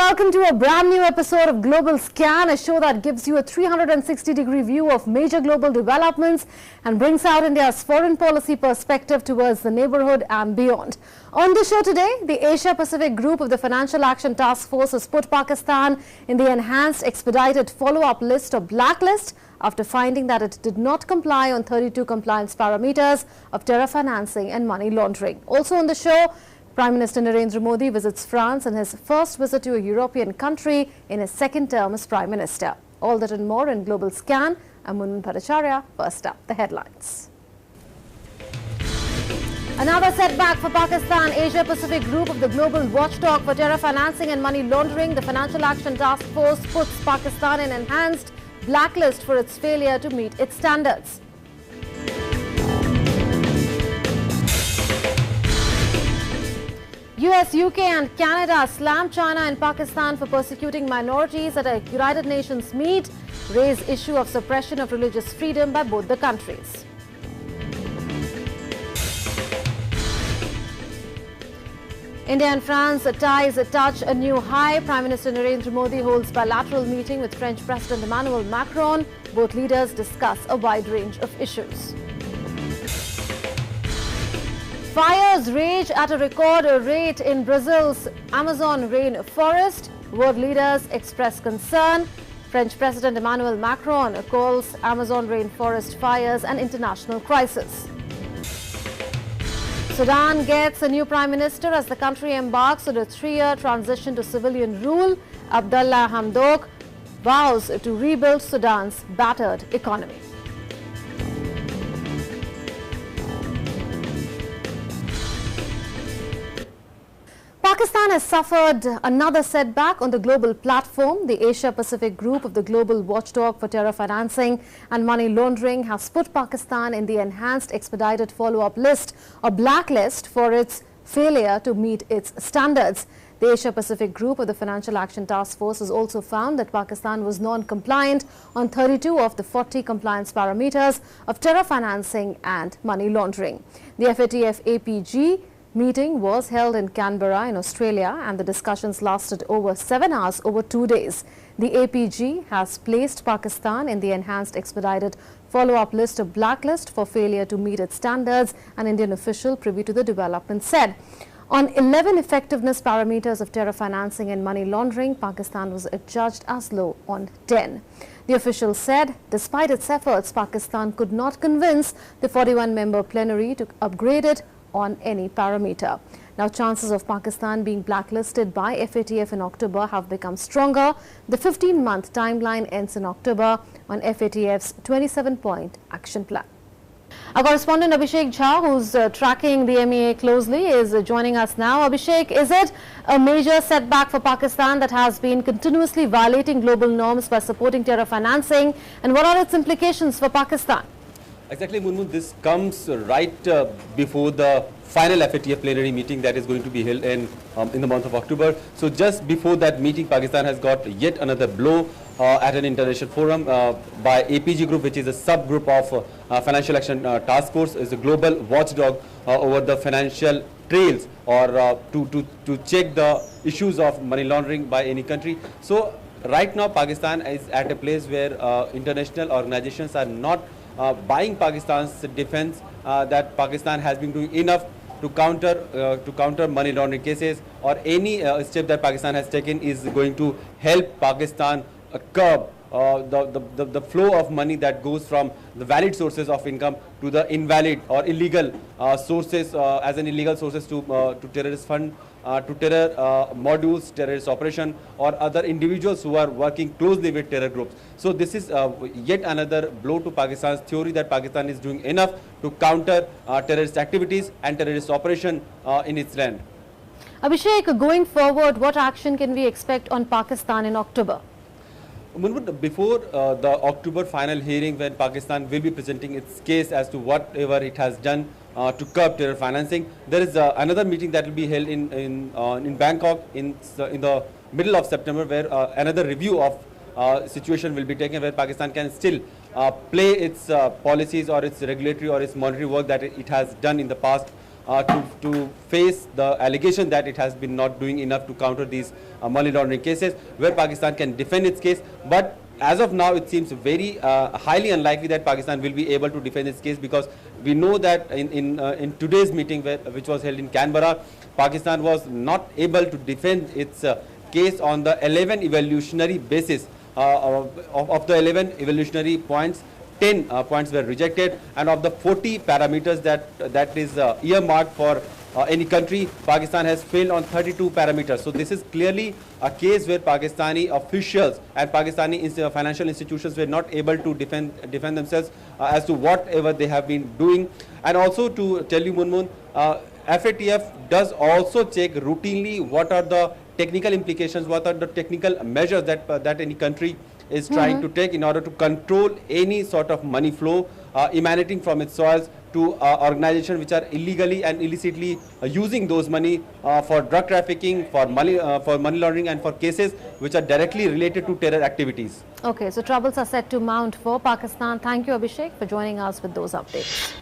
welcome to a brand new episode of Global Scan, a show that gives you a 360-degree view of major global developments and brings out India's foreign policy perspective towards the neighborhood and beyond. On the show today, the Asia-Pacific group of the Financial Action Task Force has put Pakistan in the enhanced expedited follow-up list or blacklist after finding that it did not comply on 32 compliance parameters of terror financing and money laundering. Also on the show, Prime Minister Narendra Modi visits France in his first visit to a European country in his second term as Prime Minister. All that and more in Global Scan. I'm Munmun Bhattacharya. First up, the headlines. Another setback for Pakistan. Asia-Pacific group of the global watchdog for terror financing and money laundering, the Financial Action Task Force, puts Pakistan in enhanced blacklist for its failure to meet its standards. US, UK and Canada slam China and Pakistan for persecuting minorities at a United Nations meet, raise issue of suppression of religious freedom by both the countries. India and France ties touch a new high. Prime Minister Narendra Modi holds bilateral meeting with French President Emmanuel Macron. Both leaders discuss a wide range of issues. Fires rage at a record rate in Brazil's Amazon rainforest. World leaders express concern. French President Emmanuel Macron calls Amazon rainforest fires an international crisis. Sudan gets a new prime minister as the country embarks on a 3-year transition to civilian rule. Abdallah Hamdok vows to rebuild Sudan's battered economy. Pakistan has suffered another setback on the global platform. The Asia-Pacific group of the global watchdog for terror financing and money laundering has put Pakistan in the enhanced expedited follow-up list or blacklist for its failure to meet its standards. The Asia-Pacific group of the Financial Action Task Force has also found that Pakistan was non-compliant on 32 of the 40 compliance parameters of terror financing and money laundering. The FATF-APG meeting was held in Canberra in Australia and the discussions lasted over 7 hours over 2 days. The APG has placed Pakistan in the enhanced expedited follow-up list or blacklist for failure to meet its standards, an Indian official privy to the development said. On 11 effectiveness parameters of terror financing and money laundering, Pakistan was adjudged as low on 10. The official said, despite its efforts, Pakistan could not convince the 41-member plenary to upgrade it on any parameter. Now, chances of Pakistan being blacklisted by FATF in October have become stronger. The 15-month timeline ends in October on FATF's 27-point action plan. Our correspondent Abhishek Jha, who's tracking the MEA closely, is joining us now. Abhishek, is it a major setback for Pakistan that has been continuously violating global norms by supporting terror financing, and what are its implications for Pakistan? Exactly, Munmun. This comes right before the final FATF plenary meeting that is going to be held in the month of October. So just before that meeting, Pakistan has got yet another blow at an international forum by APG Group, which is a subgroup of Financial Action Task Force, is a global watchdog over the financial trails or to check the issues of money laundering by any country. So right now, Pakistan is at a place where international organizations are not buying Pakistan's defense, that Pakistan has been doing enough to counter money laundering cases, or any step that Pakistan has taken is going to help Pakistan curb the flow of money that goes from the valid sources of income to the invalid or illegal sources, as an illegal sources to terrorist fund, to terror modules, terrorist operation, or other individuals who are working closely with terror groups. So this is yet another blow to Pakistan's theory that Pakistan is doing enough to counter terrorist activities and terrorist operation in its land. Abhishek, going forward, what action can we expect on Pakistan in October? Before the October final hearing, when Pakistan will be presenting its case as to whatever it has done to curb terror financing, there is another meeting that will be held in Bangkok in the middle of September, where another review of situation will be taken, where Pakistan can still play its policies or its regulatory or its monetary work that it has done in the past to face the allegation that it has been not doing enough to counter these money laundering cases, where Pakistan can defend its case. But as of now, it seems very highly unlikely that Pakistan will be able to defend its case, because we know that in today's meeting, which was held in Canberra, Pakistan was not able to defend its case on the 11 evolutionary basis. Of the 11 evolutionary points, 10 points were rejected, and of the 40 parameters that is earmarked for any country, Pakistan has failed on 32 parameters. So this is clearly a case where Pakistani officials and Pakistani financial institutions were not able to defend themselves as to whatever they have been doing. And also to tell you, Munmun, FATF does also check routinely what are the technical implications, what are the technical measures that any country is trying to take in order to control any sort of money flow emanating from its soils to organizations which are illegally and illicitly using those money for drug trafficking, for money laundering, and for cases which are directly related to terror activities. Okay, so troubles are set to mount for Pakistan. Thank you, Abhishek, for joining us with those updates.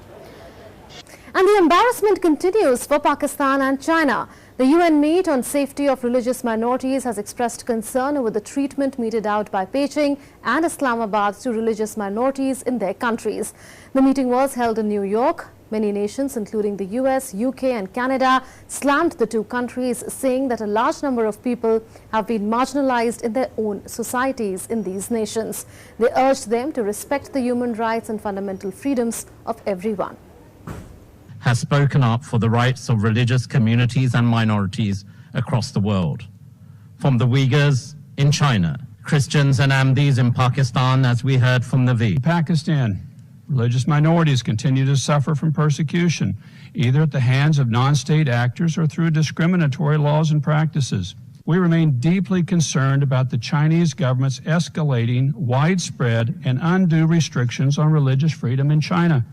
And the embarrassment continues for Pakistan and China. The UN meet on safety of religious minorities has expressed concern over the treatment meted out by Beijing and Islamabad to religious minorities in their countries. The meeting was held in New York. Many nations, including the US, UK and Canada, slammed the two countries, saying that a large number of people have been marginalized in their own societies in these nations. They urged them to respect the human rights and fundamental freedoms of everyone. Has spoken up for the rights of religious communities and minorities across the world. From the Uyghurs in China, Christians and Ahmadis in Pakistan, as we heard from Naveed. In Pakistan, religious minorities continue to suffer from persecution, either at the hands of non-state actors or through discriminatory laws and practices. We remain deeply concerned about the Chinese government's escalating, widespread, and undue restrictions on religious freedom in China.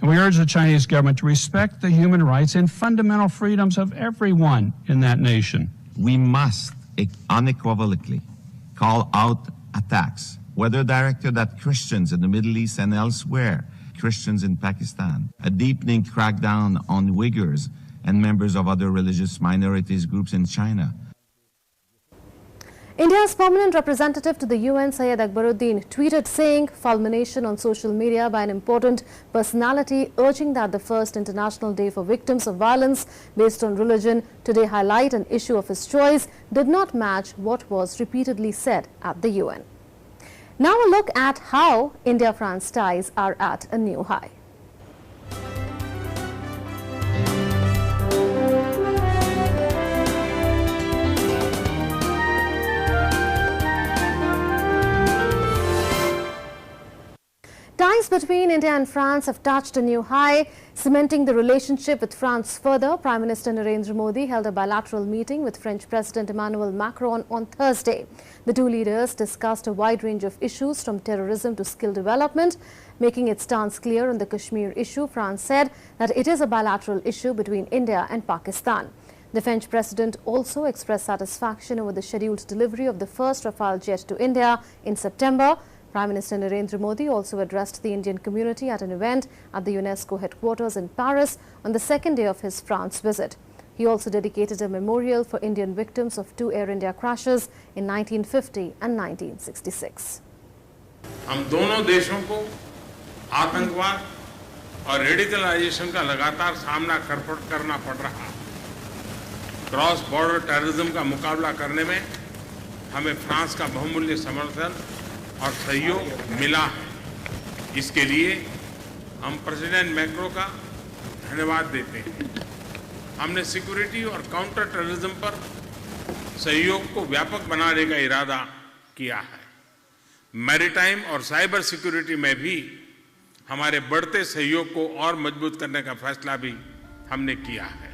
And we urge the Chinese government to respect the human rights and fundamental freedoms of everyone in that nation. We must unequivocally call out attacks, whether directed at Christians in the Middle East and elsewhere, Christians in Pakistan, a deepening crackdown on Uyghurs and members of other religious minorities groups in China. India's permanent representative to the UN, Syed Akbaruddin, tweeted saying fulmination on social media by an important personality urging that the first International Day for Victims of Violence based on religion today highlight an issue of his choice did not match what was repeatedly said at the UN. Now a look at how India-France ties are at a new high. Ties between India and France have touched a new high, cementing the relationship with France further. Prime Minister Narendra Modi held a bilateral meeting with French President Emmanuel Macron on Thursday. The two leaders discussed a wide range of issues from terrorism to skill development. Making its stance clear on the Kashmir issue, France said that it is a bilateral issue between India and Pakistan. The French president also expressed satisfaction over the scheduled delivery of the first Rafale jet to India in September. Prime Minister Narendra Modi also addressed the Indian community at an event at the UNESCO headquarters in Paris on the second day of his France visit. He also dedicated a memorial for Indian victims of two Air India crashes in 1950 and 1966. हम दोनों देशों को आतंकवाद और radicalisation का लगातार सामना करना पड़ रहा। क्रॉस बॉर्डर टेररिज्म का मुकाबला करने में हमें फ्रांस का बहुमूल्य समर्थन और सहयोग मिला है। इसके लिए हम प्रेसिडेंट मैक्रो का धन्यवाद देते हैं। हमने सिक्योरिटी और काउंटर टेररिज्म पर सहयोग को व्यापक बनाने का इरादा किया है। मैरीटाइम और साइबर सिक्योरिटी में भी हमारे बढ़ते सहयोग को और मजबूत करने का फैसला भी हमने किया है।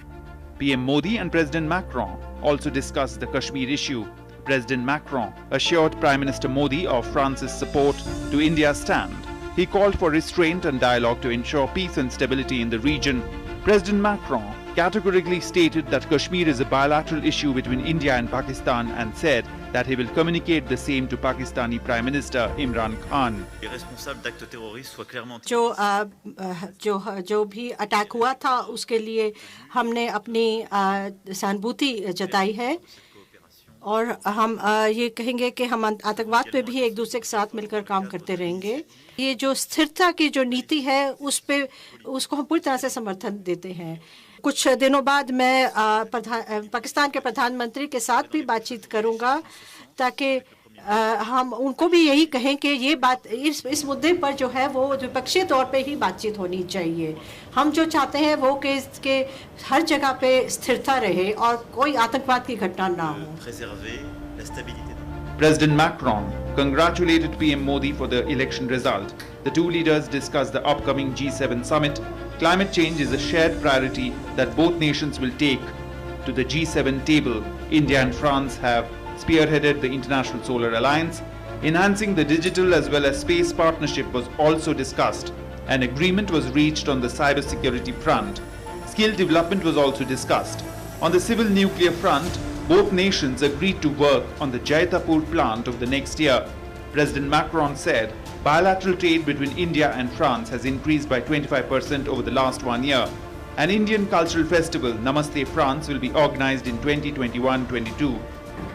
PM Modi and President Macron also discussed the Kashmir issue. President Macron assured Prime Minister Modi of France's support to India's stand. He called for restraint and dialogue to ensure peace and stability in the region. President Macron categorically stated that Kashmir is a bilateral issue between India and Pakistan and said that he will communicate the same to Pakistani Prime Minister Imran Khan. जो भी attack हुआ था उसके लिए हमने अपनी सहानुभूति जताई है और हम ये कहेंगे कि हम आतंकवाद पे भी एक दूसरे के साथ मिलकर काम करते रहेंगे। ये जो स्थिरता की जो नीति है उसको हम पूरी तरह से समर्थन देते हैं। कुछ दिनों बाद मैं पाकिस्तान के प्रधानमंत्री के साथ भी बातचीत करूंगा ताकि हम उनको भी यही कहें कि ये बात इस मुद्दे पर जो है वो द्विपक्षीय तौर पे ही बातचीत होनी चाहिए। हम जो चाहते हैं वो कि इसके हर जगह पे स्थिरता रहे और कोई आतंकवाद की घटना ना हो। President Macron congratulated PM Modi for the election result. The two leaders discussed the upcoming G7 summit. Climate change is a shared priority that both nations will take to the G7 table. India and France have spearheaded the International Solar Alliance. Enhancing the digital as well as space partnership was also discussed. An agreement was reached on the cybersecurity front. Skill development was also discussed. On the civil nuclear front, both nations agreed to work on the Jaitapur plant of the next year. President Macron said bilateral trade between India and France has increased by 25% over the last 1 year. An Indian cultural festival, Namaste France, will be organized in 2021-22.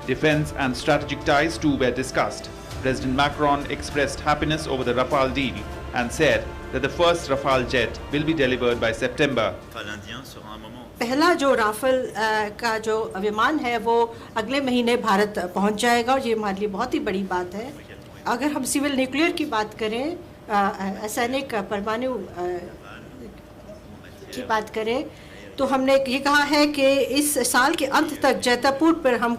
Defense and strategic ties too were discussed. President Macron expressed happiness over the Rafale deal and said that the first Rafale jet will be delivered by September. पहला जो Rafale का जो विमान है वो अगले महीने भारत पहुंच जाएगा और ये हमारे लिए बहुत ही बड़ी बात है। अगर हम सिविल न्यूक्लियर की बात करें, रासायनिक परमाणु की बात करें, तो हमने ये कहा है कि इस साल के अंत तक जैतापुर पर हम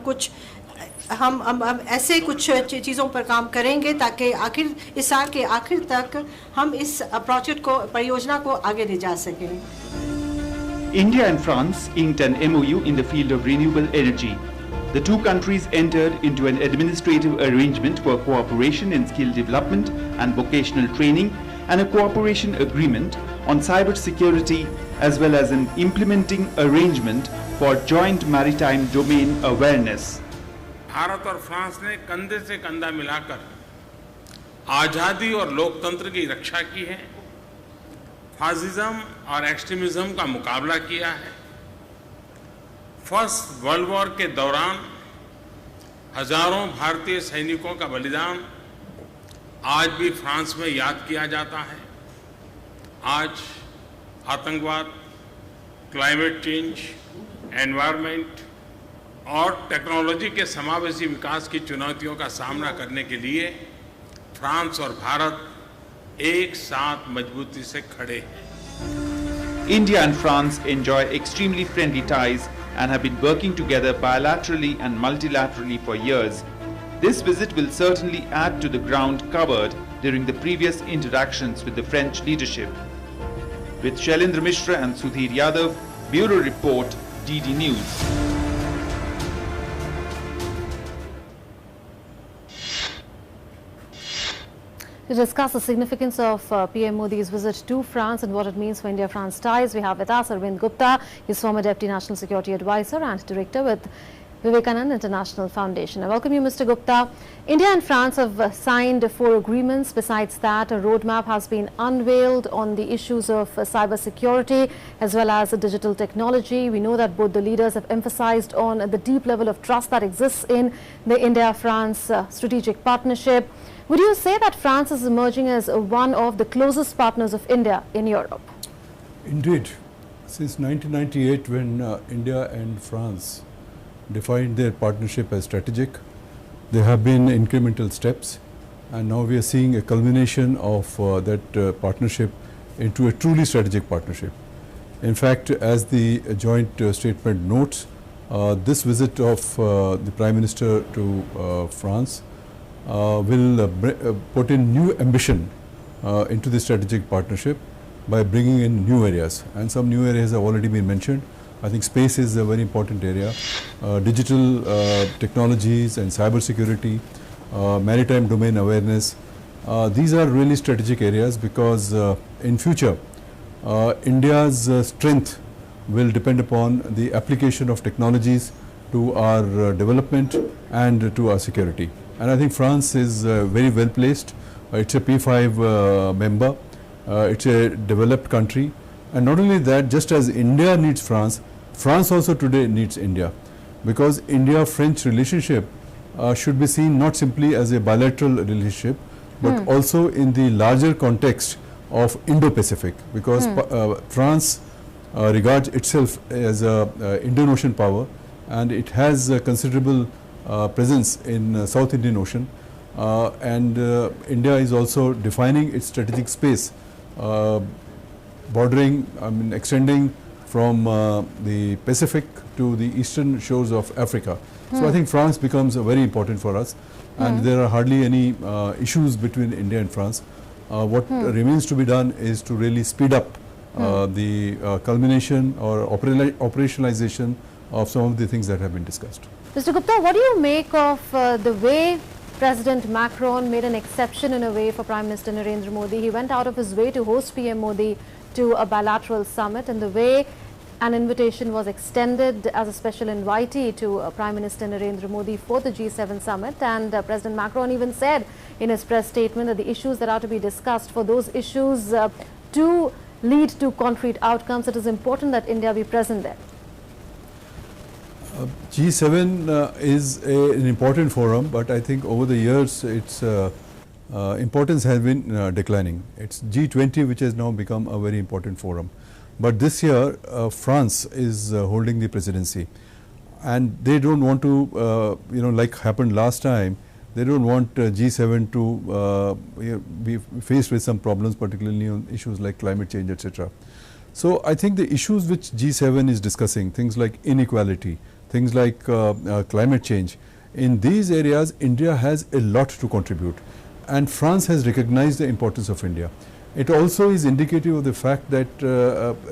ऐसे कुछ चीज़ों पर काम करेंगे ताकि इस साल के आखिर तक हम इस परियोजना को आगे ले जा सकें। India and France inked an MOU in the field of renewable energy. The two countries entered into an administrative arrangement for cooperation in skill development and vocational training and a cooperation agreement on cyber security as well as an implementing arrangement for joint maritime domain awareness. Bharat और France ने कंधे से कंधा मिलाकर आजादी और लोकतंत्र की रक्षा की है, फासिज्म और एक्सट्रीमिज्म का मुकाबला किया है। फर्स्ट वर्ल्ड वॉर के दौरान हजारों भारतीय सैनिकों का बलिदान आज भी फ्रांस में याद किया जाता है। आज आतंकवाद, क्लाइमेट चेंज, एनवायरनमेंट और टेक्नोलॉजी के समावेशी विकास की चुनौतियों का सामना करने के लिए फ्रांस और भारत एक साथ मजबूती से खड़े हैं। India and France enjoy extremely friendly ties and have been working together bilaterally and multilaterally for years. This visit will certainly add to the ground covered during the previous interactions with the French leadership. With Shailendra Mishra and Sudhir Yadav, Bureau Report, DD News. To discuss the significance of PM Modi's visit to France and what it means for India-France ties, we have with us Arvind Gupta. He's former Deputy National Security Advisor and Director with Vivekanand International Foundation. I welcome you, Mr. Gupta. India and France have signed 4 agreements. Besides that, a roadmap has been unveiled on the issues of cyber security as well as digital technology. We know that both the leaders have emphasized on the deep level of trust that exists in the India-France strategic partnership. Would you say that France is emerging as one of the closest partners of India in Europe? Indeed. Since 1998, when India and France defined their partnership as strategic, there have been incremental steps, and now we are seeing a culmination of that partnership into a truly strategic partnership. In fact, as the joint statement notes, this visit of the Prime Minister to France will put in new ambition into the strategic partnership by bringing in new areas, and some new areas have already been mentioned. I think space is a very important area, digital technologies and cyber security, maritime domain awareness. These are really strategic areas because in future India's strength will depend upon the application of technologies to our development and to our security. And I think France is very well placed. It's a P5 member. It's a developed country. And not only that, just as India needs France, France also today needs India, because India-French relationship should be seen not simply as a bilateral relationship, but also in the larger context of Indo-Pacific, because France regards itself as a Indian Ocean power, and it has a considerable presence in South Indian Ocean, and India is also defining its strategic space, bordering, extending from the Pacific to the eastern shores of Africa. So I think France becomes very important for us, and there are hardly any issues between India and France. What remains to be done is to really speed up the culmination or operationalization of some of the things that have been discussed. Mr. Gupta, what do you make of the way President Macron made an exception in a way for Prime Minister Narendra Modi? He went out of his way to host PM Modi to a bilateral summit, and the way an invitation was extended as a special invitee to Prime Minister Narendra Modi for the G7 summit. And President Macron even said in his press statement that the issues that are to be discussed, for those issues to lead to concrete outcomes, it is important that India be present there. G7 is an important forum, but I think over the years its importance has been declining. It's G20 which has now become a very important forum. But this year France is holding the presidency, and they don't want to, like happened last time, they don't want G7 to be faced with some problems, particularly on issues like climate change, etc. So I think the issues which G7 is discussing, things like inequality, things like climate change, in these areas India has a lot to contribute, and France has recognized the importance of India. It also is indicative of the fact that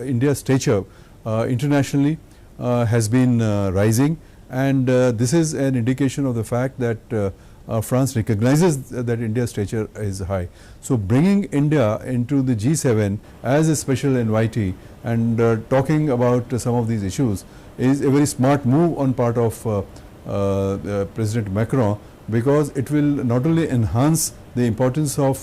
India's stature internationally has been rising, and this is an indication of the fact that France recognizes that India's stature is high. So bringing India into the G7 as a special invitee and talking about some of these issues is a very smart move on part of President Macron, because it will not only enhance the importance of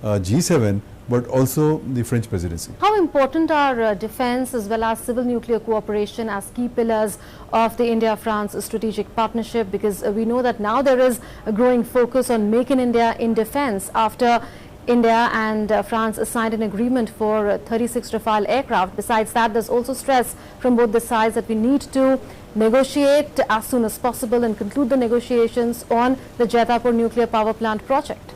G7 but also the French presidency. How important are defence as well as civil nuclear cooperation as key pillars of the India-France strategic partnership? Because we know that now there is a growing focus on Make in India in defence after India and France signed an agreement for 36 Rafale aircraft. Besides that, there's also stress from both the sides that we need to negotiate as soon as possible and conclude the negotiations on the Jaitapur nuclear power plant project.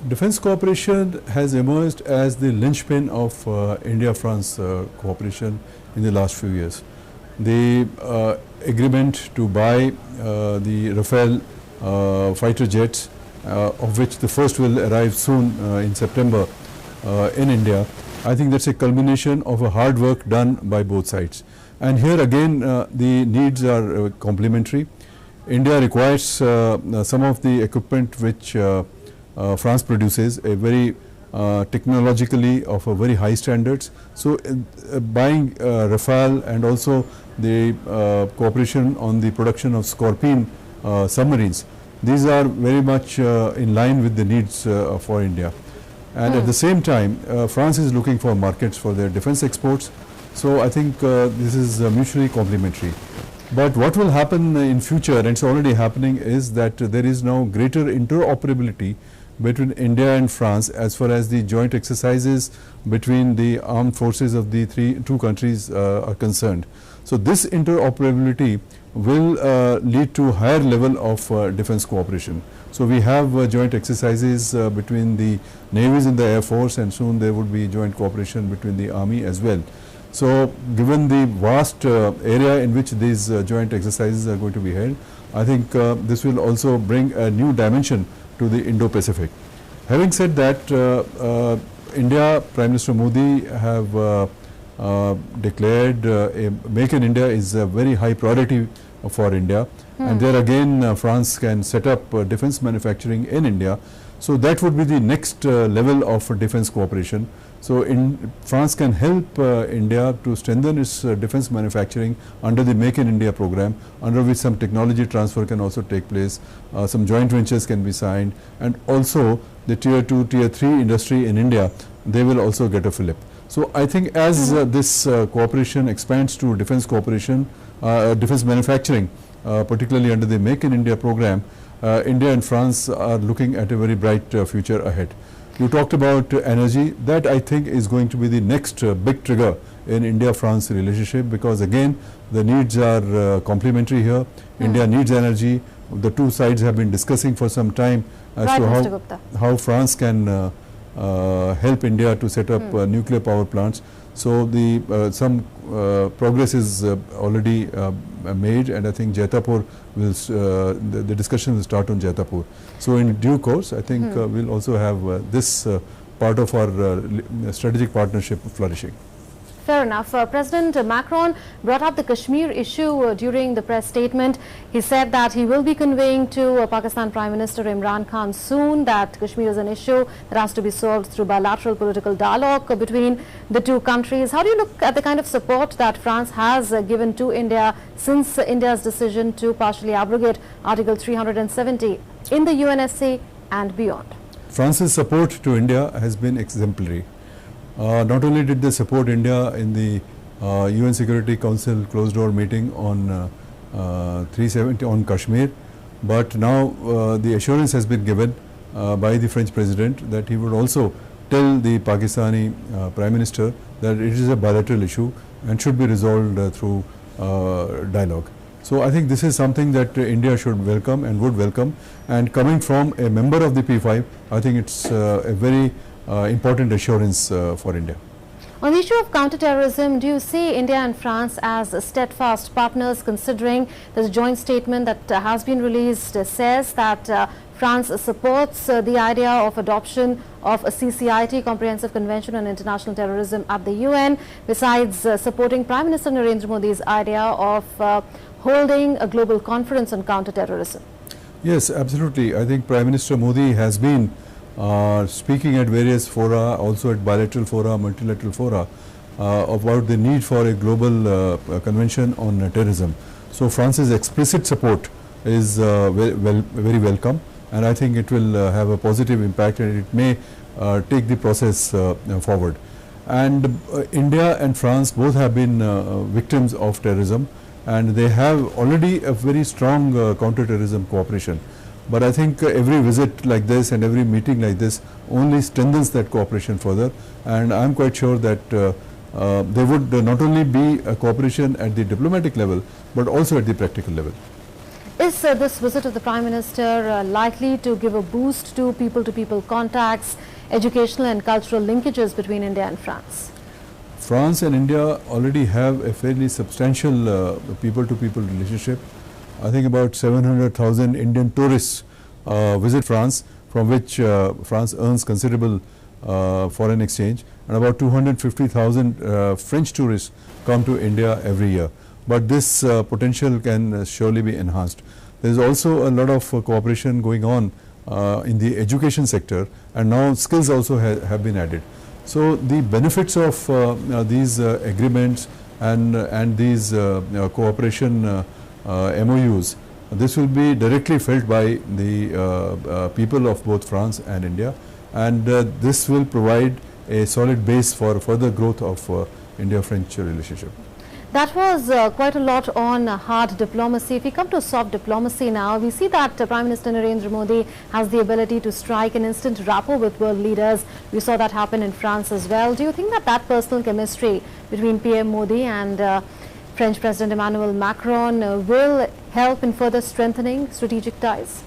Defence cooperation has emerged as the linchpin of India-France cooperation in the last few years. The agreement to buy the Rafale fighter jets, of which the first will arrive soon in September in India, I think that's a culmination of a hard work done by both sides. And here again the needs are complementary. India requires some of the equipment which France produces, a very technologically of a very high standards. So buying Rafale and also the cooperation on the production of Scorpene submarines, these are very much in line with the needs for India. And at the same time, France is looking for markets for their defense exports. So I think this is mutually complementary. But what will happen in future, and it's already happening, is that there is now greater interoperability between India and France as far as the joint exercises between the armed forces of the two countries are concerned. So this interoperability will lead to higher level of defense cooperation. So we have joint exercises between the navies and the air force, and soon there would be joint cooperation between the army as well. So given the vast area in which these joint exercises are going to be held, I think this will also bring a new dimension to the Indo-Pacific. Having said that, India, Prime Minister Modi have declared Make in India is a very high priority for India, and there again France can set up defense manufacturing in India. So that would be the next level of defense cooperation. So France can help India to strengthen its defense manufacturing under the Make in India program, under which some technology transfer can also take place, some joint ventures can be signed, and also the tier 2, tier 3 industry in India, they will also get a fillip. So I think as this cooperation expands to defense cooperation, defense manufacturing, particularly under the Make in India program, India and France are looking at a very bright future ahead. You talked about energy. That I think is going to be the next big trigger in India-France relationship, because again the needs are complementary here. India needs energy. The two sides have been discussing for some time as to how France can help India to set up nuclear power plants. So the some progress is already made, and I think Jaitapur will the discussion will start on Jaitapur. So in due course, I think we'll also have this part of our strategic partnership flourishing. Fair enough. President Macron brought up the Kashmir issue during the press statement. He said that he will be conveying to Pakistan Prime Minister Imran Khan soon that Kashmir is an issue that has to be solved through bilateral political dialogue between the two countries. How do you look at the kind of support that France has given to India since India's decision to partially abrogate Article 370 in the UNSC and beyond? France's support to India has been exemplary. Not only did they support India in the UN Security Council closed door meeting on 370 on Kashmir, but now the assurance has been given by the French President that he would also tell the Pakistani Prime Minister that it is a bilateral issue and should be resolved through dialogue. So I think this is something that India should welcome and would welcome, and coming from a member of the P5, I think it's a very important assurance for India. On the issue of counterterrorism, do you see India and France as steadfast partners, considering the joint statement that has been released says that France supports the idea of adoption of a CCIT, Comprehensive Convention on International Terrorism, at the UN, besides supporting Prime Minister Narendra Modi's idea of holding a global conference on counterterrorism? Yes, absolutely. I think Prime Minister Modi has been speaking at various fora, also at bilateral fora, multilateral fora, about the need for a global convention on terrorism. So France's explicit support is very welcome, and I think it will have a positive impact, and it may take the process forward. And India and France both have been victims of terrorism, and they have already a very strong counter-terrorism cooperation. But I think every visit like this and every meeting like this only strengthens that cooperation further, and I am quite sure that there would not only be a cooperation at the diplomatic level, but also at the practical level. Is this visit of the Prime Minister likely to give a boost to people-to-people contacts, educational and cultural linkages between India and France? France and India already have a fairly substantial people-to-people relationship. I think about 700,000 Indian tourists visit France, from which France earns considerable foreign exchange, and about 250,000 French tourists come to India every year. But this potential can surely be enhanced. There is also a lot of cooperation going on in the education sector, and now skills also have been added. So the benefits of these agreements and these cooperation MOUs, this will be directly felt by the people of both France and India, and this will provide a solid base for further growth of India-French relationship. That was quite a lot on hard diplomacy. If we come to soft diplomacy now, we see that Prime Minister Narendra Modi has the ability to strike an instant rapport with world leaders. We saw that happen in France as well. Do you think that that personal chemistry between PM Modi and French President Emmanuel Macron will help in further strengthening strategic ties?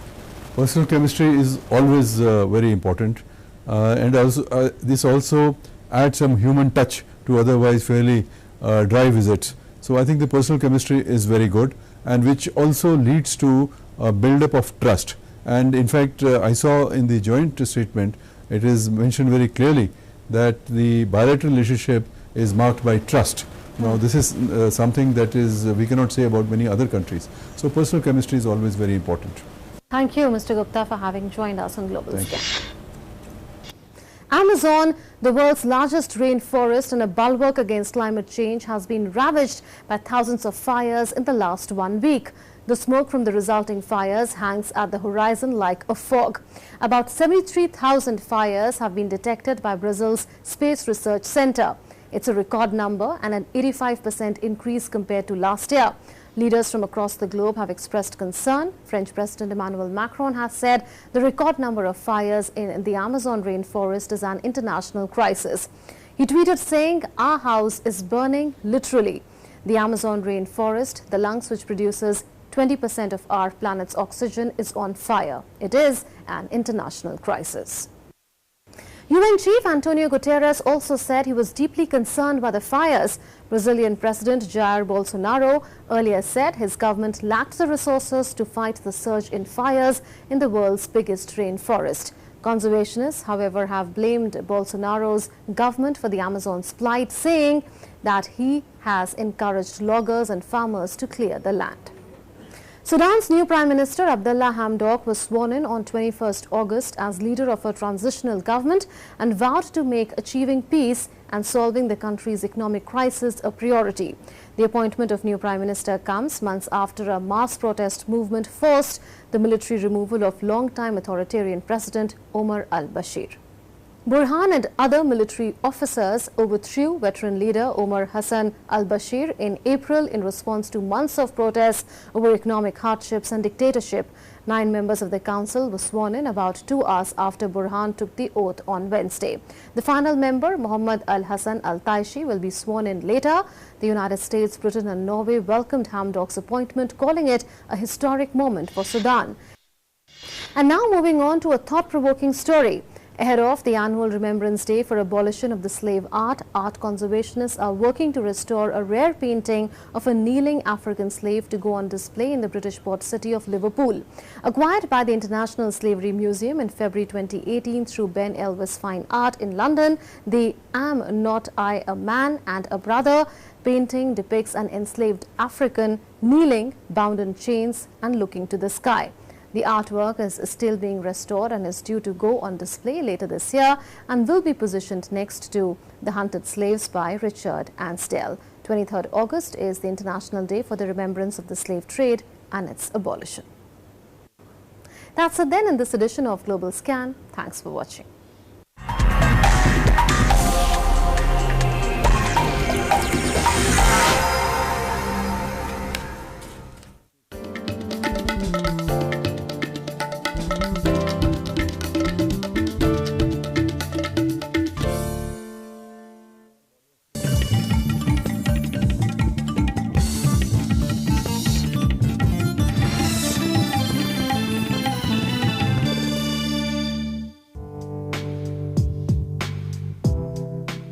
Personal chemistry is always very important, and also, this also adds some human touch to otherwise fairly dry visits. So I think the personal chemistry is very good, and which also leads to a build-up of trust. And in fact, I saw in the joint statement, it is mentioned very clearly that the bilateral relationship is marked by trust. Now this is something that is we cannot say about many other countries. So personal chemistry is always very important. Thank you, Mr. Gupta, for having joined us on Global Scan. Amazon, the world's largest rainforest and a bulwark against climate change, has been ravaged by thousands of fires in the last 1 week. The smoke from the resulting fires hangs at the horizon like a fog. About 73,000 fires have been detected by Brazil's Space Research Center. It's a record number and an 85% increase compared to last year. Leaders from across the globe have expressed concern. French President Emmanuel Macron has said the record number of fires in the Amazon rainforest is an international crisis. He tweeted saying, "Our house is burning literally." The Amazon rainforest, the lungs which produces 20% of our planet's oxygen, is on fire. It is an international crisis. UN Chief Antonio Guterres also said he was deeply concerned by the fires. Brazilian President Jair Bolsonaro earlier said his government lacked the resources to fight the surge in fires in the world's biggest rainforest. Conservationists, however, have blamed Bolsonaro's government for the Amazon's plight, saying that he has encouraged loggers and farmers to clear the land. Sudan's new Prime Minister Abdallah Hamdok was sworn in on 21st August as leader of a transitional government and vowed to make achieving peace and solving the country's economic crisis a priority. The appointment of new Prime Minister comes months after a mass protest movement forced the military removal of long-time authoritarian President Omar al-Bashir. Burhan and other military officers overthrew veteran leader Omar Hassan al-Bashir in April in response to months of protests over economic hardships and dictatorship. 9 members of the council were sworn in about 2 hours after Burhan took the oath on Wednesday. The final member, Mohammad al-Hassan al-Taishi, will be sworn in later. The United States, Britain and Norway welcomed Hamdok's appointment, calling it a historic moment for Sudan. And now moving on to a thought-provoking story. Ahead of the annual Remembrance Day for abolition of the slave art conservationists are working to restore a rare painting of a kneeling African slave to go on display in the British port city of Liverpool. Acquired by the International Slavery Museum in February 2018 through Ben Elvis Fine Art in London, the Am Not I a Man and a Brother painting depicts an enslaved African kneeling, bound in chains and looking to the sky. The artwork is still being restored and is due to go on display later this year and will be positioned next to The Hunted Slaves by Richard Ansdell. 23rd August is the International Day for the Remembrance of the Slave Trade and its abolition. That's it then in this edition of Global Scan. Thanks for watching.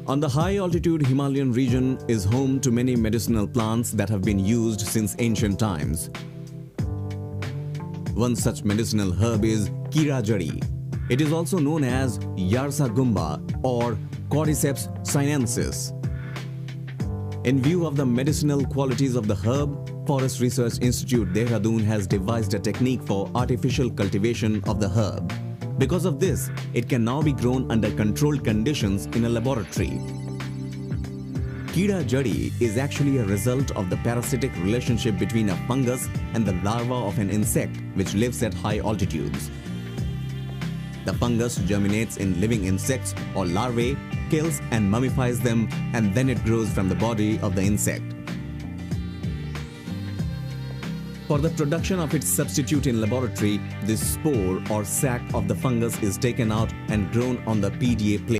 On the high-altitude Himalayan region is home to many medicinal plants that have been used since ancient times. One such medicinal herb is Kira Jari. It is also known as Yarsa Gumba or Cordyceps sinensis. In view of the medicinal qualities of the herb, Forest Research Institute Dehradun has devised a technique for artificial cultivation of the herb. Because of this, it can now be grown under controlled conditions in a laboratory. Kira Jari is actually a result of the parasitic relationship between a fungus and the larva of an insect which lives at high altitudes. The fungus germinates in living insects or larvae, kills and mummifies them, and then it grows from the body of the insect. For the production of its substitute in laboratory, this spore or sac of the fungus is taken out and grown on the PDA plate.